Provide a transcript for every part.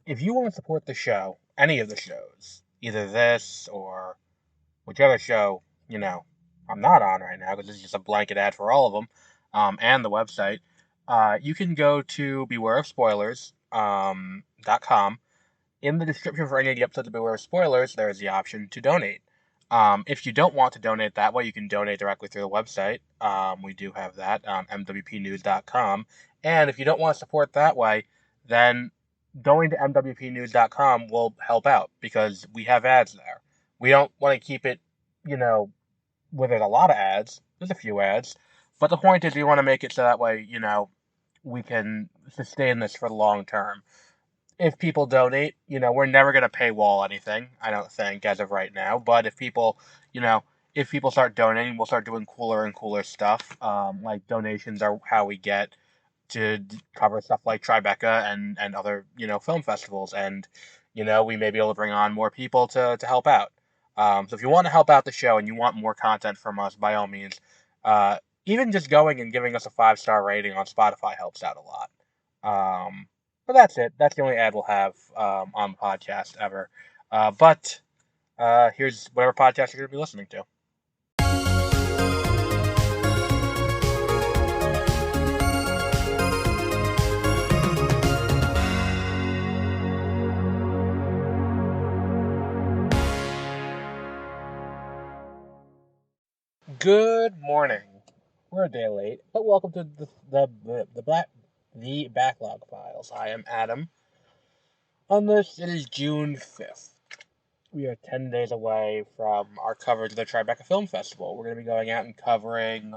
if you want to support the show, any of the shows, either this or whichever show, I'm not on right now because it's just a blanket ad for all of them, and the website, you can go to bewareofspoilers.com. In the description for any of the episodes of Beware of Spoilers, there is the option to donate. If you don't want to donate that way, you can donate directly through the website. We do have that, mwpnews.com. And if you don't want to support that way, then going to mwpnews.com will help out because we have ads there. We don't want to keep it, where there's a lot of ads. There's a few ads. But the point is, we want to make it so that way, we can sustain this for the long term. If people donate, we're never going to paywall anything, I don't think, as of right now. But you know, if people start donating, we'll start doing cooler and cooler stuff. Like donations are how we get to cover stuff like Tribeca and other, film festivals. And, we may be able to bring on more people to help out. So if you want to help out the show and you want more content from us, by all means, even just going and giving us a 5-star rating on Spotify helps out a lot. But that's it. That's the only ad we'll have on the podcast ever. But here's whatever podcast you're going to be listening to. Good morning. We're a day late, but welcome to the Backlog Files. I am Adam. On this, it is June 5th. We are 10 days away from our coverage of the Tribeca Film Festival. We're going to be going out and covering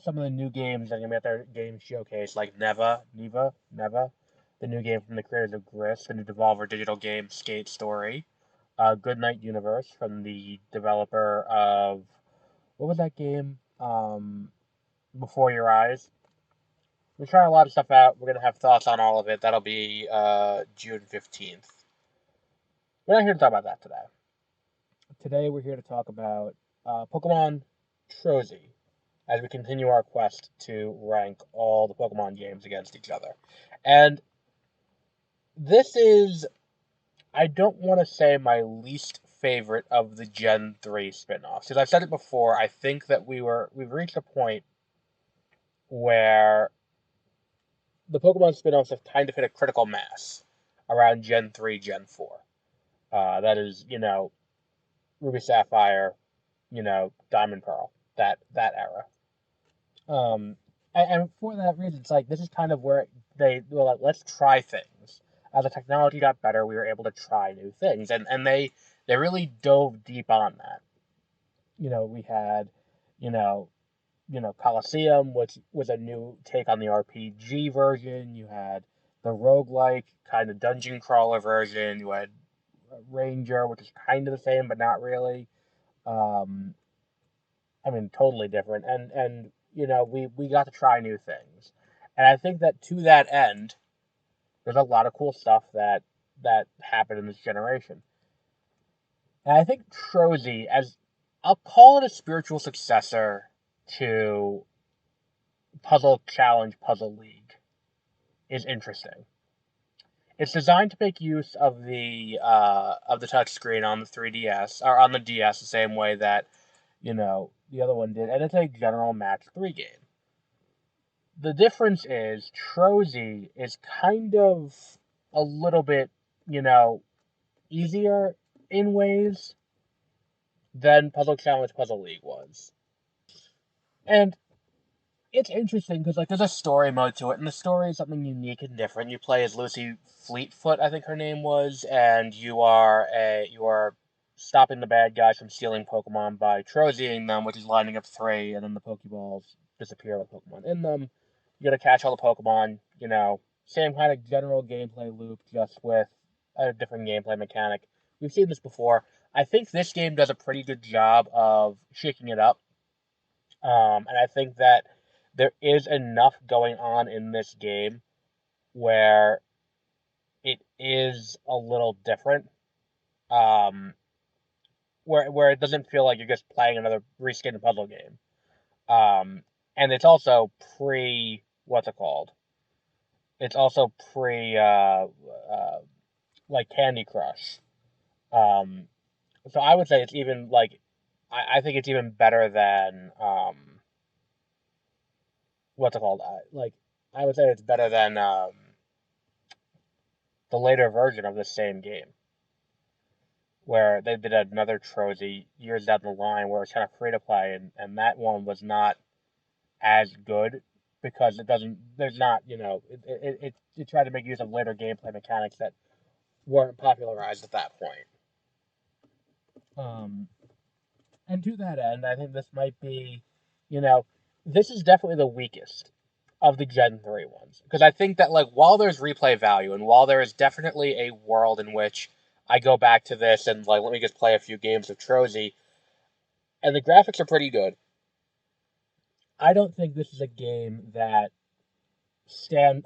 some of the new games that are going to be at their game showcase, like Neva, the new game from the creators of Gris, the new Devolver digital game Skate Story, Goodnight Universe from the developer of, what was that game? Before Your Eyes. We're trying a lot of stuff out. We're going to have thoughts on all of it. That'll be June 15th. We're not here to talk about that today. Today we're here to talk about Pokemon Trozei as we continue our quest to rank all the Pokemon games against each other. And this is, I don't want to say my least favorite of the Gen 3 spin-offs. Because I've said it before, I think that we've reached a point where the Pokemon spin-offs have kind of hit a critical mass around Gen 3, Gen 4. That is, Ruby Sapphire, Diamond Pearl, that era. And for that reason, it's like, this is kind of where they were like, let's try things. As the technology got better, we were able to try new things. And they really dove deep on that. We had, Colosseum, which was a new take on the RPG version. You had the roguelike kind of dungeon crawler version. You had Ranger, which is kind of the same, but not really. Totally different. And we got to try new things. And I think that to that end, there's a lot of cool stuff that happened in this generation. And I think Trozei, as I'll call it a spiritual successor to Puzzle Challenge Puzzle League, is interesting. It's designed to make use of the touchscreen on the 3DS or on the DS the same way that the other one did, and it's a general match 3 game. The difference is Trozei is kind of a little bit easier in ways than Puzzle Challenge Puzzle League was. And it's interesting because there's a story mode to it, and the story is something unique and different. You play as Lucy Fleetfoot, I think her name was, and you are stopping the bad guys from stealing Pokemon by Trozeiing them, which is lining up 3, and then the Pokeballs disappear with Pokemon in them. You gotta catch all the Pokemon, same kind of general gameplay loop, just with a different gameplay mechanic. We've seen this before. I think this game does a pretty good job of shaking it up. And I think that there is enough going on in this game where it is a little different. Where it doesn't feel like you're just playing another reskinned puzzle game. And it's also what's it called? It's also pre like Candy Crush. Um, so I would say it's even like I think it's even better than what's it called? Like I would say it's better than the later version of the same game, where they did another Trozei years down the line where it's kind of free to play, and that one was not as good because it doesn't. There's not, it tried to make use of later gameplay mechanics that weren't popularized at that point. Um, and to that end, I think this might be, you know, this is definitely the weakest of the Gen 3 ones. Because I think that, like, while there's replay value, and while there is definitely a world in which I go back to this and, like, let me just play a few games of Trozei, and the graphics are pretty good, I don't think this is a game that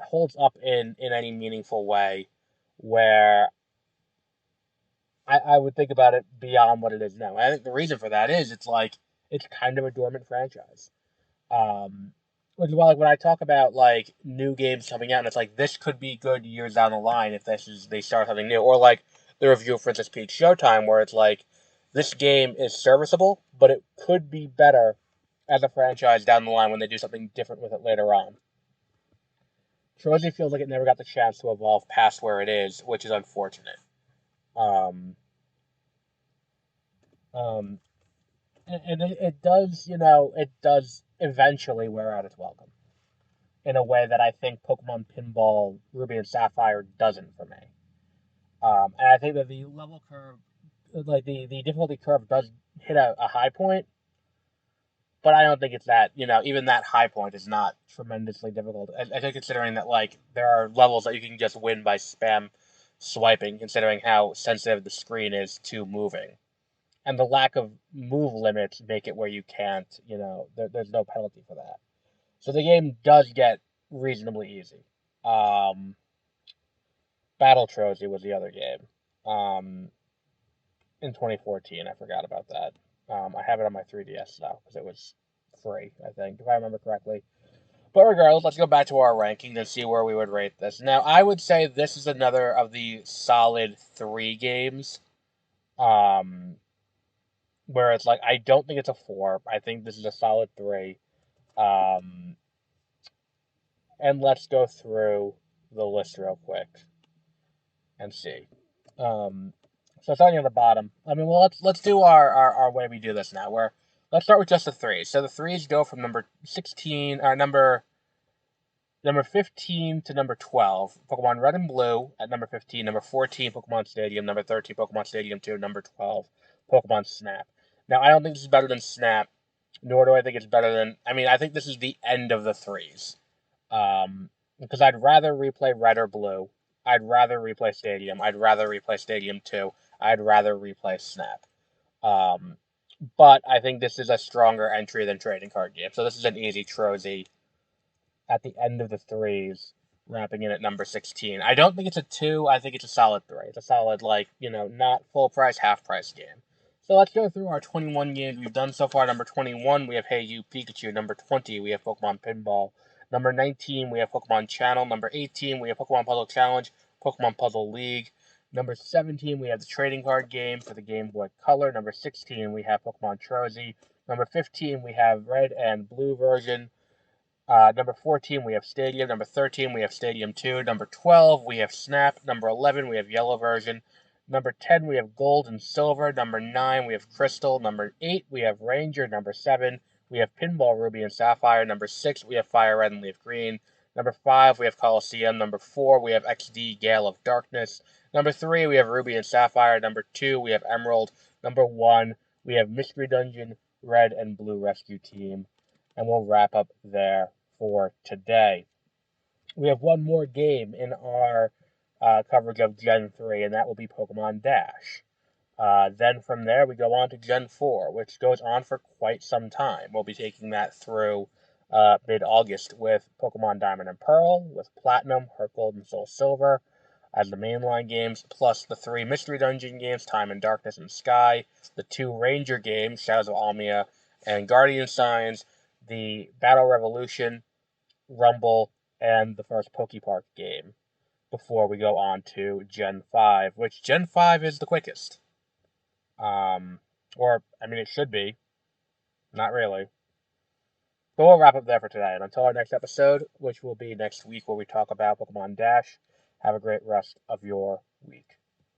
holds up in any meaningful way where I would think about it beyond what it is now. I think the reason for that is it's kind of a dormant franchise. Um, which is why, like, when I talk about like new games coming out, and it's like this could be good years down the line if they start something new, or like the review of Princess Peach Showtime, where it's like this game is serviceable, but it could be better as a franchise down the line when they do something different with it later on. Trilogy feels like it never got the chance to evolve past where it is, which is unfortunate. Um, um, and it does, it does eventually wear out its welcome in a way that I think Pokemon Pinball Ruby and Sapphire doesn't for me. And I think that the level curve, like the difficulty curve, does hit a high point, but I don't think it's that. Even that high point is not tremendously difficult. I think considering that like there are levels that you can just win by spam swiping, considering how sensitive the screen is to moving. And the lack of move limits make it where you can't, there's no penalty for that. So the game does get reasonably easy. Um, Battle Trozei was the other game. In 2014, I forgot about that. I have it on my 3DS though because it was free, I think, if I remember correctly. But regardless, let's go back to our ranking and see where we would rate this. Now, I would say this is another of the solid three games. Um, where it's like I don't think it's a four. I think this is a solid three. Um, and let's go through the list real quick and see. Um, so starting at the bottom. I mean, well, let's do our way we do this now. Where let's start with just the threes. So the threes go from number 16 or number 15 to number 12. Pokemon Red and Blue at number 15. Number 14, Pokemon Stadium. Number 13, Pokemon Stadium 2. Number 12, Pokemon Snap. Now, I don't think this is better than Snap, nor do I think it's better than. I mean, I think this is the end of the threes. Because I'd rather replay Red or Blue. I'd rather replay Stadium. I'd rather replay Stadium 2. I'd rather replay Snap. Um, but I think this is a stronger entry than Trading Card Game. So this is an easy Trozei at the end of the threes, wrapping in at number 16. I don't think it's a 2. I think it's a solid 3. It's a solid, like, not full price, half price game. So let's go through our 21 games we've done so far. Number 21, we have Hey You Pikachu. Number 20, we have Pokemon Pinball. Number 19, we have Pokemon Channel. Number 18, we have Pokemon Puzzle Challenge, Pokemon Puzzle League. Number 17, we have the trading card game for the Game Boy Color. Number 16, we have Pokemon Trozei. Number 15, we have Red and Blue version. Number 14, we have Stadium. Number 13, we have Stadium 2. Number 12, we have Snap. Number 11, we have Yellow version. Number 10, we have Gold and Silver. Number 9, we have Crystal. Number 8, we have Ranger. Number 7, we have Pinball Ruby and Sapphire. Number 6, we have Fire Red and Leaf Green. Number 5, we have Coliseum. Number 4, we have XD Gale of Darkness. Number 3, we have Ruby and Sapphire. Number 2, we have Emerald. Number 1, we have Mystery Dungeon, Red and Blue Rescue Team. And we'll wrap up there for today. We have one more game in our coverage of Gen 3, and that will be Pokemon Dash. Then from there, we go on to Gen 4, which goes on for quite some time. We'll be taking that through mid-August with Pokemon Diamond and Pearl, with Platinum, Heart Gold, and Soul Silver as the mainline games, plus the 3 Mystery Dungeon games, Time and Darkness and Sky, the 2 Ranger games, Shadows of Almia and Guardian Signs, the Battle Revolution, Rumble, and the first Pokepark game before we go on to Gen 5, which Gen 5 is the quickest. Or, I mean, it should be. Not really. But we'll wrap up there for today. And until our next episode, which will be next week where we talk about Pokemon Dash, have a great rest of your week.